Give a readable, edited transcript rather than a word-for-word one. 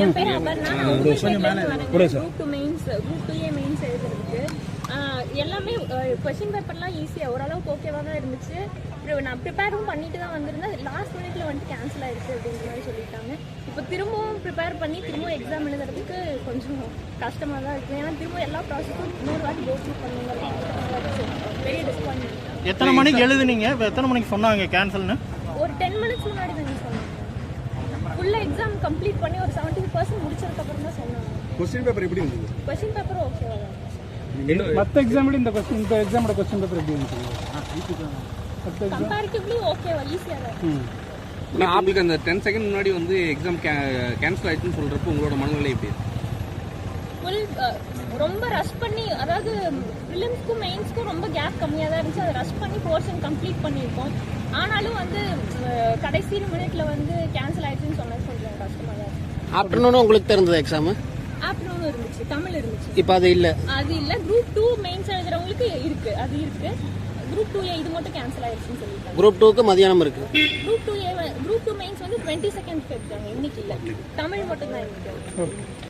என் பேர் Aparna. Group 2 mains, group 2A mains எழுதுறதுக்கு எல்லாமே கொஸ்டின் பேப்பர்லாம் ஈஸியாக ஓரளவுக்கு ஓகேவாக தான் இருந்துச்சு. நான் ப்ரிப்பேரும் பண்ணிட்டு தான் வந்திருந்தேன். லாஸ்ட் மினிட்ல வந்துட்டு கேன்சல் ஆயிடுச்சு அப்படின்ற மாதிரி சொல்லிட்டாங்க. இப்போ திரும்பவும் ப்ரிப்பேர் பண்ணி திரும்பவும் எக்ஸாம் எழுதுறதுக்கு கொஞ்சம் கஷ்டமாக தான் இருக்குது. ஏன்னா திரும்ப எல்லா ப்ராசஸும் இன்னொரு வாட்டி கோ த்ரூ பண்ணுங்க. வெரி டிஸ்பாயின்மெண்ட். எத்தனை மணிக்கு எழுதுனீங்க? எத்தனை மணிக்கு சொன்னாங்க கேன்சல்னு? ஒரு 10 மினிட்ஸ் முன்னாடி தான் சொன்னாங்க. ஃபுல்லாக எக்ஸாம் கம்ப்ளீட் பண்ணி ஒரு 70% முடிச்சதுக்கப்புறம் தான் சொன்னாங்க. கொஸ்டின் பேப்பர் எப்படி இருந்தது? கொஸ்டின் பேப்பர் ஓகேவா தான் மற்ற எக்ஸாம் இந்த எக்ஸாமோட கொஸ்டின் பேப்பர் எப்படி இருந்துச்சு? கம்பேரிட்டிவ்லி ஓகேவா, ஈஸியாக தான். உங்களுக்கு அந்த 10 செகண்ட் முன்னாடி வந்து எக்ஸாம் கேன்சல் ஆயிடுச்சுன்னு சொல்றப்போ உங்களோட மனநிலை எப்படி? ஃபுல் ரொம்ப ரஷ் பண்ணி, அதாவது ப்ரிலிம்ஸ்க்கும் மெயின்ஸ்க்கும் ரொம்ப கேப் கம்மியாக தான் இருந்துச்சு. அதை ரஷ் பண்ணி போர்ஷன் கம்ப்ளீட் பண்ணியிருக்கோம். ஆனாலும் வந்து கடைசி மினிட்ல வந்து கேன்சல் ஆயிடுச்சுன்னு சொன்னது கொஞ்சம் கஷ்டமாக தான் இருந்துச்சு. ஆஃப்டர்நூன் உங்களுக்கு தெரிஞ்சது எக்ஸாம்? ஆஃப்டர்நூன் இருந்துச்சு, தமிழ் இருந்துச்சு. இப்போ அது இல்லை? அது இல்லை. குரூப் 2 மெயின்ஸ் எழுதுறவங்களுக்கு இருக்கு, அது இருக்கு. குரூப் 2A இது மட்டும் கேன்சல் ஆயிடுச்சுன்னு சொல்லிட்டாங்க. குரூப் 2க்கு மதியானம் இருக்கு. குரூப் 2A குரூப் 2 மெயின்ஸ் வந்து 22 இருக்காங்க, இன்னைக்கு இல்லை. தமிழ் மட்டும் தான் இருக்கு.